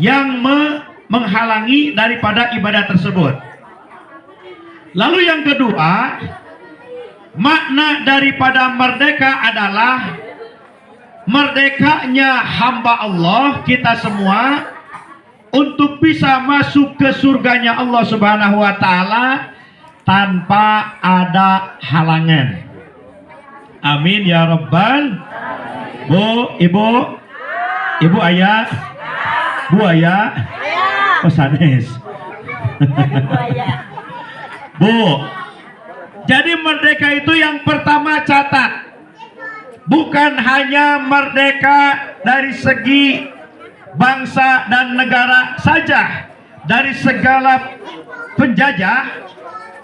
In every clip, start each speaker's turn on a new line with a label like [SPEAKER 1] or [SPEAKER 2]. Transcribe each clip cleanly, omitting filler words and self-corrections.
[SPEAKER 1] yang menghalangi daripada ibadah tersebut. Lalu yang kedua, makna daripada merdeka adalah merdekanya hamba Allah kita semua untuk bisa masuk ke surganya Allah Subhanahu wa taala tanpa ada halangan. Amin ya rabbal. Bu, ibu ayah, bu ayah, oh sanes. Bu, jadi merdeka itu yang pertama catat, bukan hanya merdeka dari segi bangsa dan negara saja, dari segala penjajah,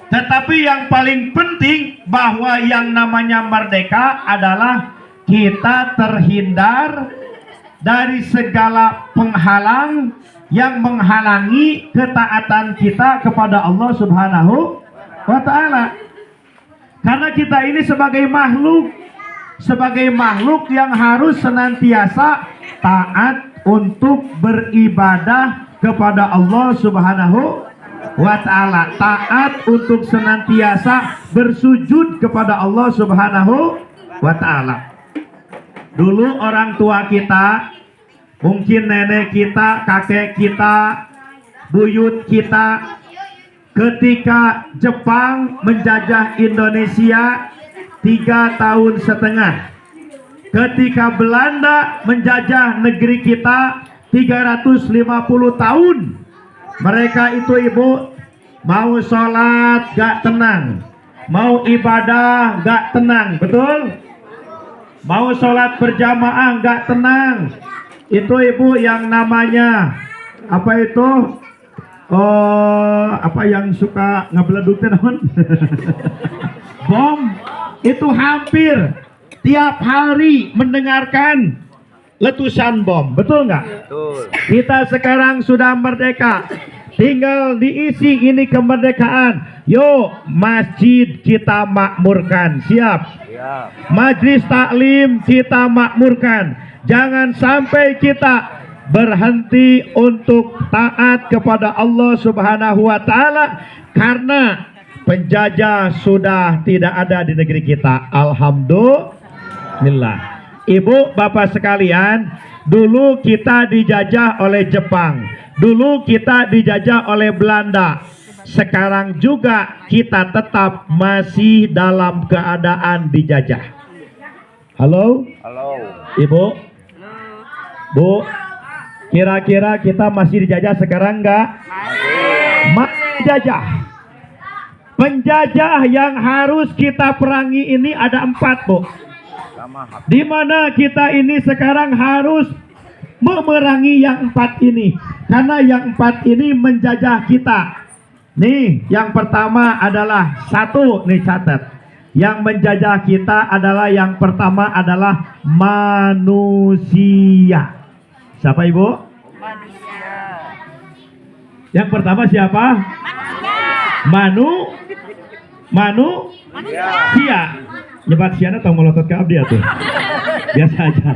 [SPEAKER 1] tetapi yang paling penting bahwa yang namanya merdeka adalah kita terhindar dari segala penghalang yang menghalangi ketaatan kita kepada Allah Subhanahu wa ta'ala. Karena kita ini sebagai makhluk yang harus senantiasa taat untuk beribadah kepada Allah Subhanahu wa ta'ala, taat untuk senantiasa bersujud kepada Allah Subhanahu wa ta'ala. Dulu orang tua kita, mungkin nenek kita, kakek kita, buyut kita, ketika Jepang menjajah Indonesia 3,5 tahun, ketika Belanda menjajah negeri kita 350 tahun, mereka itu ibu mau sholat gak tenang, mau ibadah gak tenang, betul? Mau sholat berjamaah gak tenang. Itu ibu yang namanya apa itu? Apa yang suka ngebeleduknya namun? Bom. Itu hampir tiap hari mendengarkan letusan bom, betul nggak? Betul. Kita sekarang sudah merdeka, tinggal diisi ini kemerdekaan. Yuk, masjid kita makmurkan, siap? Siap. Majlis taklim kita makmurkan. Jangan sampai kita berhenti untuk taat kepada Allah Subhanahu wa ta'ala karena penjajah sudah tidak ada di negeri kita. Alhamdulillah. Ibu bapak sekalian, dulu kita dijajah oleh Jepang, dulu kita dijajah oleh Belanda. Sekarang juga kita tetap masih dalam keadaan dijajah. Halo? Halo. Ibu? Bu? Kira-kira kita masih dijajah sekarang enggak? Masih dijajah. Penjajah yang harus kita perangi ini ada 4, Bu. Di mana kita ini sekarang harus memerangi yang 4 ini. Karena yang 4 ini menjajah kita. Nih, yang pertama adalah 1, nih catat. Yang menjajah kita adalah yang pertama adalah manusia. Siapa ibu? Manusia. Yang pertama siapa? Manusia. Nyebat siana atau melotot ke abdi tuh? Biasa aja.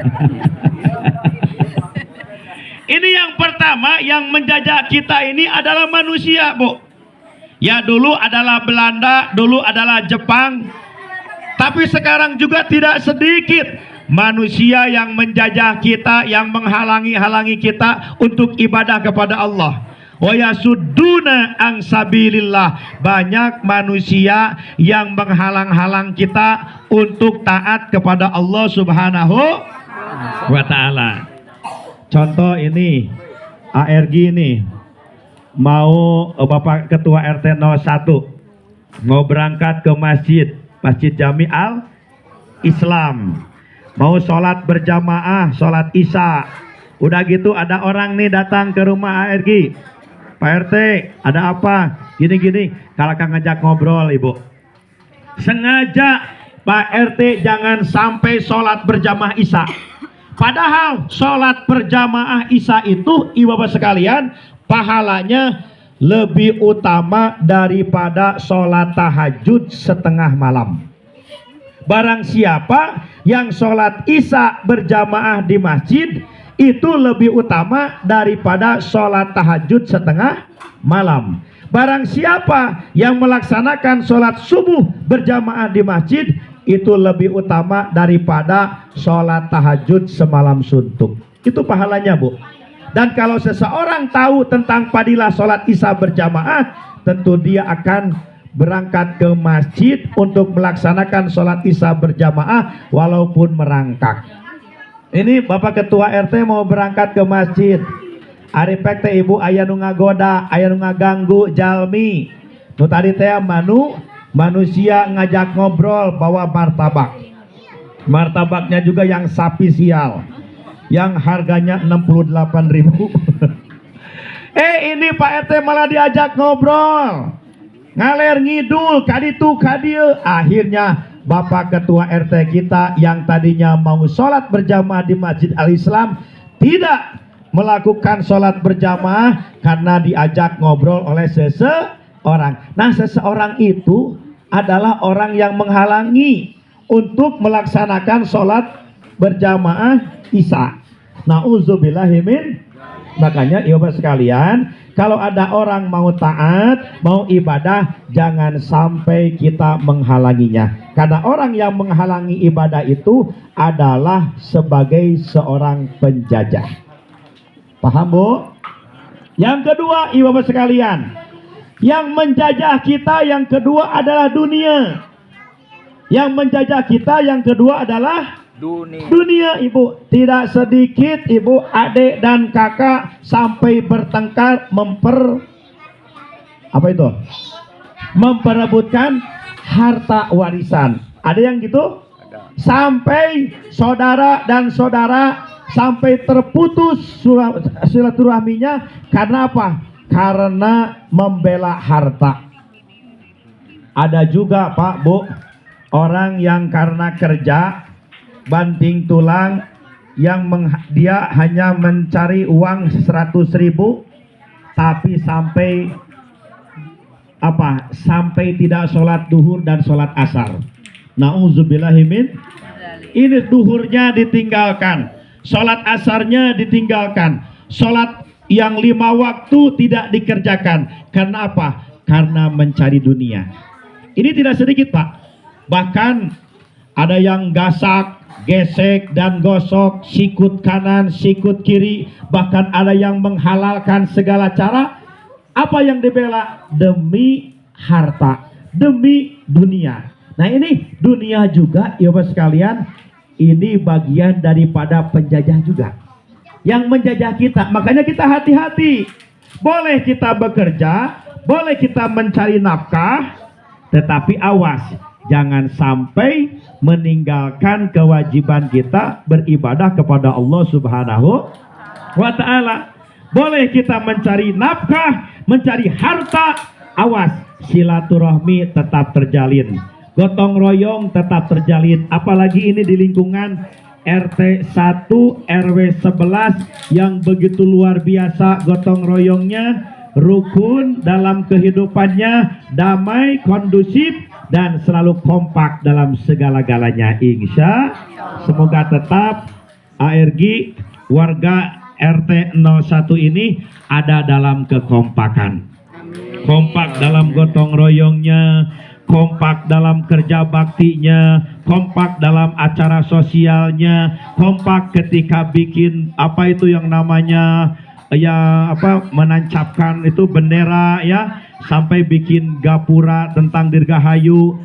[SPEAKER 1] Ini yang pertama yang menjajah kita ini adalah manusia, Bu. Ya dulu adalah Belanda, dulu adalah Jepang. Tapi sekarang juga tidak sedikit manusia yang menjajah kita, yang menghalangi kita untuk ibadah kepada Allah. Wa yasudduna an sabilillah. Banyak manusia yang menghalang-halang kita untuk taat kepada Allah Subhanahu wa ta'ala. Contoh ini ARG ini mau Bapak Ketua RT 01 mau berangkat ke Masjid Jami Al Islam, mau sholat berjamaah, sholat isya. Udah gitu ada orang nih datang ke rumah ARG, Pak RT ada apa? Gini-gini, kalau Kang ngajak ngobrol ibu, sengaja Pak RT jangan sampai sholat berjamaah isya. Padahal sholat berjamaah isya itu ibu bapak sekalian pahalanya lebih utama daripada sholat tahajud setengah malam. Barang siapa yang sholat isya berjamaah di masjid, itu lebih utama daripada sholat tahajud setengah malam. Barang siapa yang melaksanakan sholat subuh berjamaah di masjid, itu lebih utama daripada sholat tahajud semalam suntuk. Itu pahalanya, Bu. Dan kalau seseorang tahu tentang fadilah sholat isya berjamaah, tentu dia akan berangkat ke masjid untuk melaksanakan sholat isya berjamaah walaupun merangkak. Ini Bapak Ketua RT mau berangkat ke masjid. Aripek teh ibu aya nu ngagoda, aya nu ngaganggu jalmi. Nu tadi teh manusia ngajak ngobrol bawa martabak. Martabaknya juga yang spesial, yang harganya 68.000. Ini Pak RT malah diajak ngobrol, ngaler ngidul kaditu kadieu. Akhirnya Bapak Ketua RT kita yang tadinya mau sholat berjamaah di Masjid Al-Islam tidak melakukan sholat berjamaah karena diajak ngobrol oleh seseorang. Nah, seseorang itu adalah orang yang menghalangi untuk melaksanakan sholat berjamaah isya. Nauzubillahi min. Makanya ibu sekalian, kalau ada orang mau taat, mau ibadah, jangan sampai kita menghalanginya. Karena orang yang menghalangi ibadah itu adalah sebagai seorang penjajah. Paham, Bu? Yang kedua, ibu sekalian, yang menjajah kita yang kedua adalah dunia. Yang menjajah kita yang kedua adalah dunia, Ibu. Tidak sedikit ibu, adik dan kakak sampai bertengkar memperebutkan harta warisan. Ada yang gitu? Ada. Sampai saudara dan saudara sampai terputus silaturahminya karena apa? Karena membela harta. Ada juga Pak, Bu, orang yang karena kerja banting tulang, yang dia hanya mencari uang 100.000, tapi sampai sampai tidak sholat duhur dan sholat asar. Nauzubillahimin. Ini duhurnya ditinggalkan, sholat asarnya ditinggalkan, sholat yang 5 waktu tidak dikerjakan. Karena apa? Karena mencari dunia. Ini tidak sedikit, Pak. Bahkan ada yang gasak, gesek dan gosok, sikut kanan, sikut kiri, bahkan ada yang menghalalkan segala cara. Apa yang dibela? Demi harta, demi dunia. Nah, ini dunia juga, ibu sekalian, ini bagian daripada penjajah juga yang menjajah kita. Makanya kita hati-hati. Boleh kita bekerja, boleh kita mencari nafkah, tetapi awas, jangan sampai meninggalkan kewajiban kita beribadah kepada Allah Subhanahu wa Ta'ala. Boleh kita mencari nafkah, mencari harta, awas, silaturahmi tetap terjalin, gotong royong tetap terjalin. Apalagi ini di lingkungan RT 1 RW 11 yang begitu luar biasa gotong royongnya, rukun dalam kehidupannya, damai, kondusif, dan selalu kompak dalam segala-galanya. Insya semoga tetap ARG warga RT 01 ini ada dalam kekompakan. Kompak dalam gotong royongnya, kompak dalam kerja baktinya, kompak dalam acara sosialnya, kompak ketika bikin apa itu yang namanya menancapkan itu bendera ya, sampai bikin gapura tentang Dirgahayu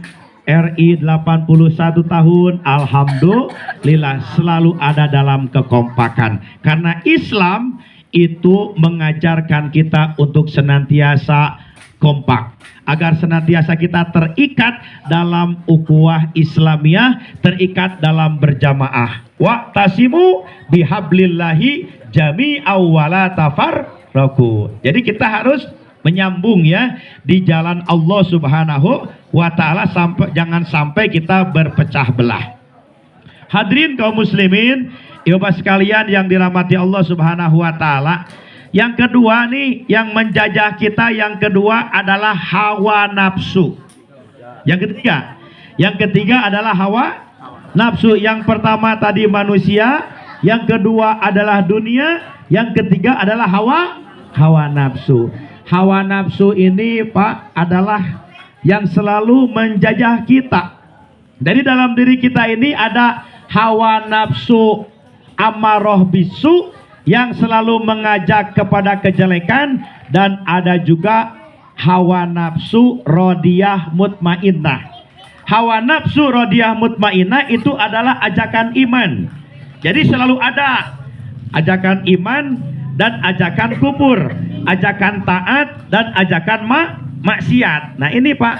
[SPEAKER 1] RI 81 tahun. Alhamdulillah selalu ada dalam kekompakan, karena Islam itu mengajarkan kita untuk senantiasa kompak, agar senantiasa kita terikat dalam ukhuwah Islamiyah, terikat dalam berjamaah. Wa'tasimu bihablillahi jami'aw wala tafarraqu. Jadi kita harus menyambung ya di jalan Allah Subhanahu wa Ta'ala, jangan sampai kita berpecah belah. Hadirin kaum muslimin, ibu sekalian yang dirahmati Allah Subhanahu wa Ta'ala, yang kedua nih yang menjajah kita, yang kedua adalah hawa nafsu. Yang ketiga adalah hawa nafsu. Yang pertama tadi manusia, yang kedua adalah dunia, yang ketiga adalah hawa nafsu. Hawa nafsu ini Pak adalah yang selalu menjajah kita. Jadi dalam diri kita ini ada hawa nafsu amarah bisu yang selalu mengajak kepada kejelekan, dan ada juga hawa nafsu radiyah mutmainnah. Hawa nafsu radiyah mutmainnah itu adalah ajakan iman. Jadi selalu ada ajakan iman dan ajakan kufur, ajakan taat dan ajakan maksiat. Nah ini Pak,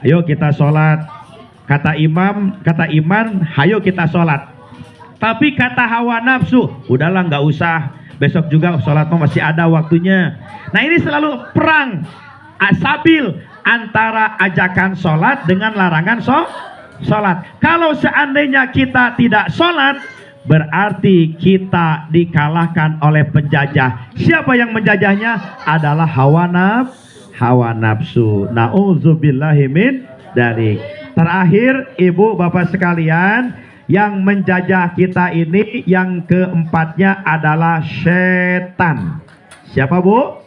[SPEAKER 1] ayo kita sholat. Kata imam, kata iman, ayo kita sholat. Tapi kata hawa nafsu, udahlah nggak usah, besok juga sholat masih ada waktunya. Nah ini selalu perang asabil antara ajakan sholat dengan larangan sholat. Kalau seandainya kita tidak sholat, berarti kita dikalahkan oleh penjajah. Siapa yang menjajahnya? Adalah hawa nafsu. Na'udzubillahi min dzalik. Terakhir, ibu bapak sekalian, yang menjajah kita ini yang keempatnya adalah setan. Siapa bu?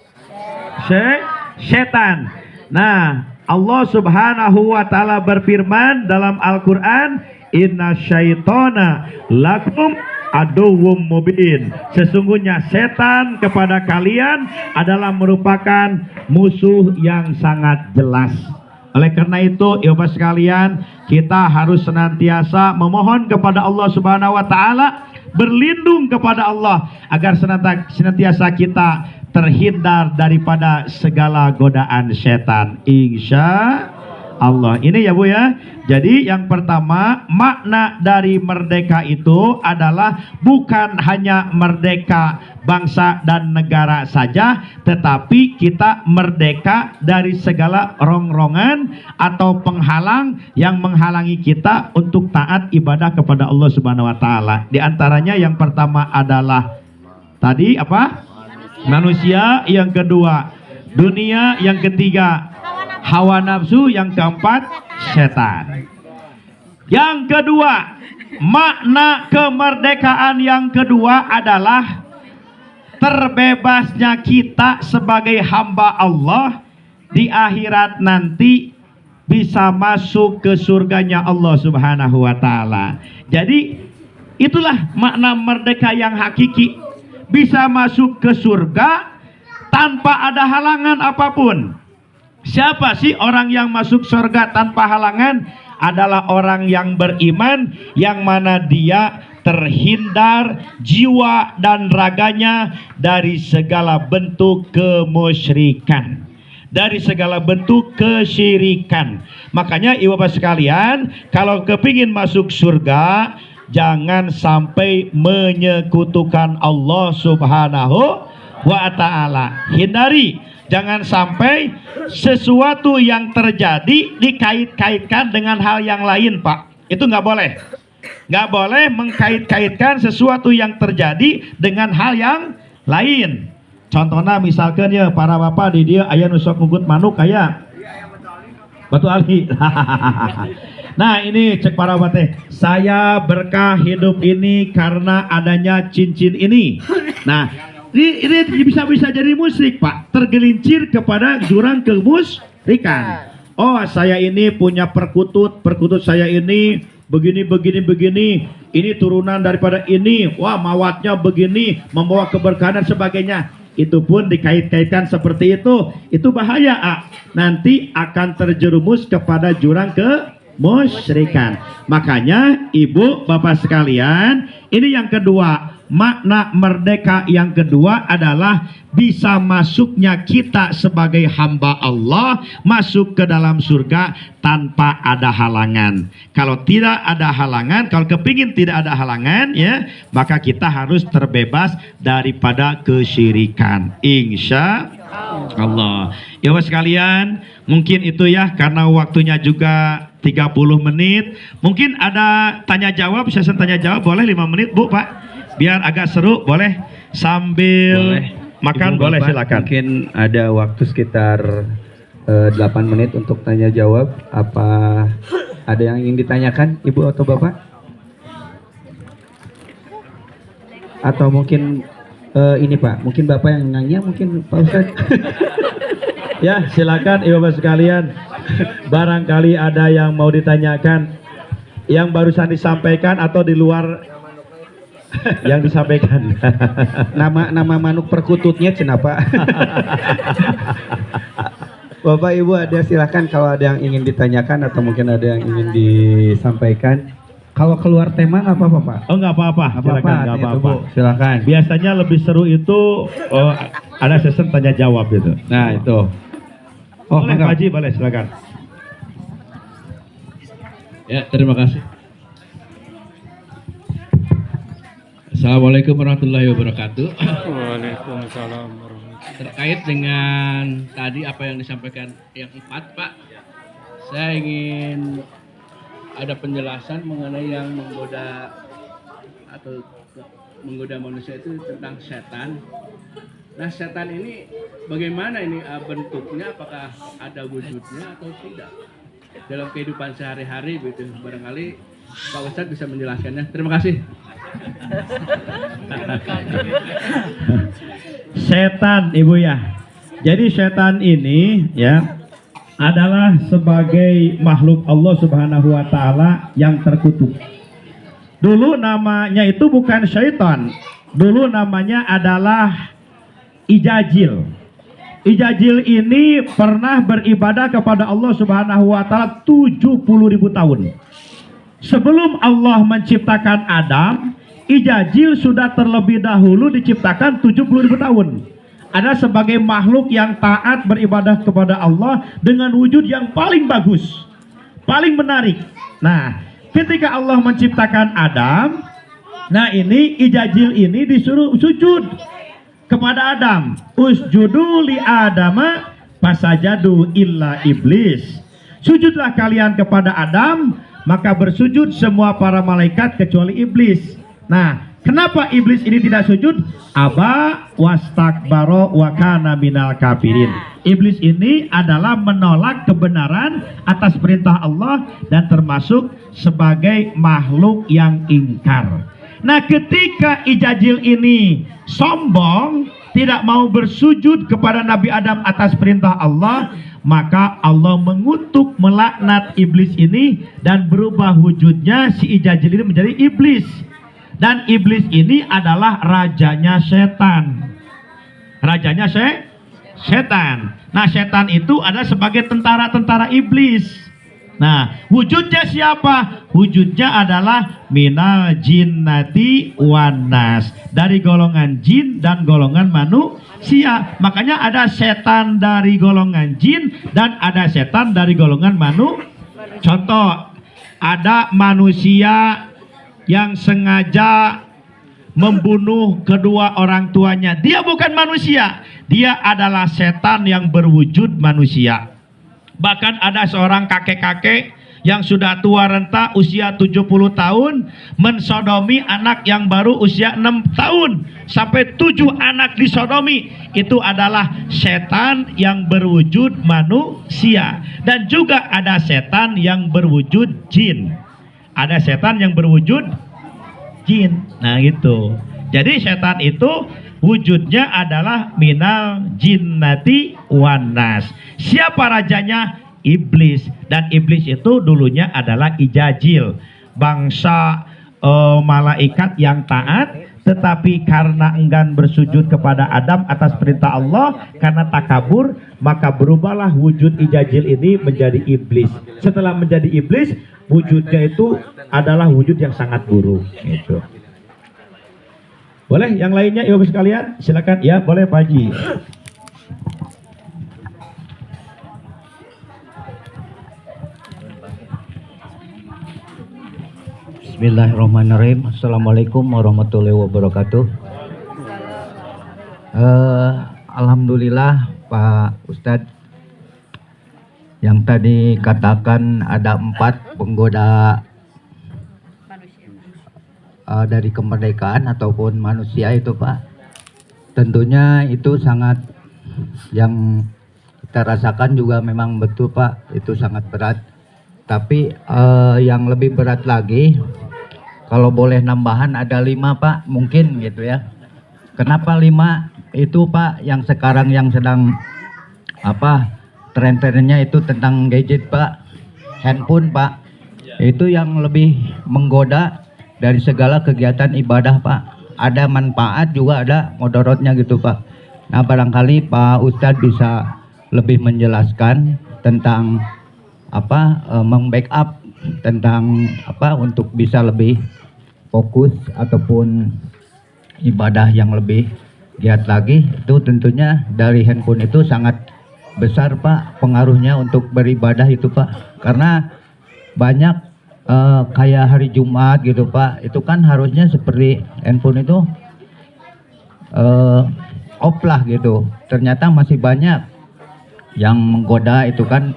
[SPEAKER 1] Setan. Nah, Allah subhanahu wa ta'ala berfirman dalam Al-Quran, inna syaitona lakum aduwwum mubin. Sesungguhnya setan kepada kalian adalah merupakan musuh yang sangat jelas. Oleh karena itu, ibu sekalian, kita harus senantiasa memohon kepada Allah subhanahu wa ta'ala, berlindung kepada Allah agar senantiasa kita terhindar daripada segala godaan setan, insya Allah. Ini ya bu ya. Jadi yang pertama, makna dari merdeka itu adalah bukan hanya merdeka bangsa dan negara saja, tetapi kita merdeka dari segala rongrongan atau penghalang yang menghalangi kita untuk taat ibadah kepada Allah subhanahu wa ta'ala. Di antaranya yang pertama adalah tadi apa? Manusia, yang kedua dunia, yang ketiga hawa nafsu, yang keempat setan. Yang kedua, makna kemerdekaan yang kedua adalah terbebasnya kita sebagai hamba Allah di akhirat nanti, bisa masuk ke surganya Allah subhanahu wa ta'ala. Jadi itulah makna merdeka yang hakiki, bisa masuk ke surga tanpa ada halangan apapun. Siapa sih orang yang masuk surga tanpa halangan? Adalah orang yang beriman, yang mana dia terhindar jiwa dan raganya dari segala bentuk kemusyrikan, dari segala bentuk kesyirikan. Makanya ibu bapak sekalian, kalau kepingin masuk surga, jangan sampai menyekutukan Allah subhanahu wa ta'ala. Hindari, jangan sampai sesuatu yang terjadi dikait-kaitkan dengan hal yang lain Pak. Itu nggak boleh. Nggak boleh mengkait-kaitkan sesuatu yang terjadi dengan hal yang lain. Contohnya misalkan ya, para bapak di dia ayah nusok ngugut manuk kayak Batu Ali. Nah ini cek para bapak, saya berkah hidup ini karena adanya cincin ini. Nah ini bisa jadi musyrik Pak, tergelincir kepada jurang kemusyrikan. Oh saya ini punya perkutut saya ini begini, ini turunan daripada ini, wah mawatnya begini, membawa keberkahan dan sebagainya. Itu pun dikait-kaitkan seperti itu bahaya. Nanti akan terjerumus kepada jurang kemusyrikan. Makanya ibu bapak sekalian, ini yang kedua, makna merdeka yang kedua adalah bisa masuknya kita sebagai hamba Allah masuk ke dalam surga tanpa ada halangan. Kalau tidak ada halangan, kalau kepingin tidak ada halangan ya, maka kita harus terbebas daripada kesyirikan, insya Allah. Ya sekalian, mungkin itu ya, karena waktunya juga 30 menit. Mungkin ada tanya jawab, sesi tanya jawab boleh 5 menit Bu Pak, biar agak seru, boleh sambil makan. Ibu, boleh Bapak, silakan.
[SPEAKER 2] Mungkin ada waktu sekitar 8 menit untuk tanya jawab. Apa ada yang ingin ditanyakan Ibu atau Bapak? Atau mungkin ini Pak, mungkin Bapak yang nanya, mungkin Pak Ustadz.
[SPEAKER 1] Ya, silakan Ibu-Bapak sekalian. Barangkali ada yang mau ditanyakan yang barusan disampaikan atau di luar yang disampaikan.
[SPEAKER 2] Nama manuk perkututnya kenapa? Bapak Ibu ada, silakan kalau ada yang ingin ditanyakan atau mungkin ada yang ingin disampaikan. Kalau keluar tema nggak apa-apa Pak?
[SPEAKER 1] Oh, nggak apa-apa, silakan, nggak apa-apa.
[SPEAKER 2] Silakan.
[SPEAKER 1] Biasanya lebih seru itu ada sesi tanya jawab gitu.
[SPEAKER 2] Nah itu.
[SPEAKER 1] Oh, boleh Pak Haji, boleh, silakan.
[SPEAKER 3] Ya, terima kasih. Assalamualaikum warahmatullahi wabarakatuh.
[SPEAKER 4] Waalaikumsalam warahmatullahi.
[SPEAKER 3] Terkait dengan tadi apa yang disampaikan yang 4, Pak, saya ingin ada penjelasan mengenai yang menggoda atau menggoda manusia itu tentang setan. Nah, setan ini bagaimana ini bentuknya? Apakah ada wujudnya atau tidak dalam kehidupan sehari-hari gitu? Barangkali Pak Ustadz bisa menjelaskannya. Terima kasih.
[SPEAKER 1] Setan, Ibu ya. Jadi setan ini ya adalah sebagai makhluk Allah Subhanahu wa taala yang terkutuk. Dulu namanya itu bukan syaitan. Dulu namanya adalah Ijajil. Ijajil ini pernah beribadah kepada Allah Subhanahu wa taala 70.000 tahun. Sebelum Allah menciptakan Adam, Ijajil sudah terlebih dahulu diciptakan 70.000 tahun. Ada sebagai makhluk yang taat beribadah kepada Allah dengan wujud yang paling bagus, paling menarik. Nah, ketika Allah menciptakan Adam, nah ini Ijajil ini disuruh sujud kepada Adam. Usjudu li Adama fasajadu illa iblis. Sujudlah kalian kepada Adam, maka bersujud semua para malaikat kecuali iblis. Nah, kenapa iblis ini tidak sujud? Aba wastakbaro wa kana minal kafirin. Iblis ini adalah menolak kebenaran atas perintah Allah dan termasuk sebagai makhluk yang ingkar. Nah, ketika Ijajil ini sombong, tidak mau bersujud kepada Nabi Adam atas perintah Allah, maka Allah mengutuk, melaknat iblis ini dan berubah wujudnya si Ijajil ini menjadi iblis. Dan iblis ini adalah rajanya setan. Rajanya setan. Nah, setan itu adalah sebagai tentara-tentara iblis. Nah, wujudnya siapa? Wujudnya adalah minal jinnati wanas, dari golongan jin dan golongan manusia. Makanya ada setan dari golongan jin dan ada setan dari golongan manusia. Contoh, ada manusia yang sengaja membunuh kedua orang tuanya. Dia bukan manusia, dia adalah setan yang berwujud manusia. Bahkan ada seorang kakek-kakek yang sudah tua renta usia 70 tahun mensodomi anak yang baru usia 6 tahun sampai 7 anak disodomi. Itu adalah setan yang berwujud manusia. Dan juga ada setan yang berwujud jin. Ada setan yang berwujud jin. Nah gitu. Jadi setan itu wujudnya adalah minal jinnati wanas. Siapa rajanya? Iblis. Dan iblis itu dulunya adalah Ijajil, bangsa malaikat yang taat, tetapi karena enggan bersujud kepada Adam atas perintah Allah, karena takabur, maka berubahlah wujud Ijajil ini menjadi iblis. Setelah menjadi iblis, wujudnya itu adalah wujud yang sangat buruk. Gitu. Boleh yang lainnya ibu sekalian? Silakan. Ya, boleh Pak Haji.
[SPEAKER 5] Bismillahirrahmanirrahim. Assalamualaikum warahmatullahi wabarakatuh. Alhamdulillah Pak Ustadz, yang tadi katakan ada 4 penggoda dari kemerdekaan ataupun manusia itu Pak, tentunya itu sangat, yang kita rasakan juga memang betul Pak, itu sangat berat. Tapi yang lebih berat lagi, kalau boleh nambahan ada 5 Pak, mungkin gitu ya. Kenapa 5? Itu Pak yang sekarang yang sedang tren-trennya itu tentang gadget Pak, handphone Pak. Itu yang lebih menggoda dari segala kegiatan ibadah Pak. Ada manfaat juga ada mudaratnya gitu Pak. Nah barangkali Pak Ustadz bisa lebih menjelaskan tentang membackup tentang untuk bisa lebih fokus ataupun ibadah yang lebih giat lagi. Itu tentunya dari handphone itu sangat besar Pak pengaruhnya untuk beribadah itu Pak, karena banyak kayak hari Jumat gitu Pak, itu kan harusnya seperti handphone itu off lah gitu, ternyata masih banyak yang menggoda. Itu kan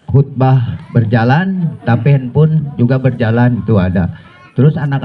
[SPEAKER 5] khutbah berjalan tapi handphone juga berjalan, itu ada. Terus anak-anak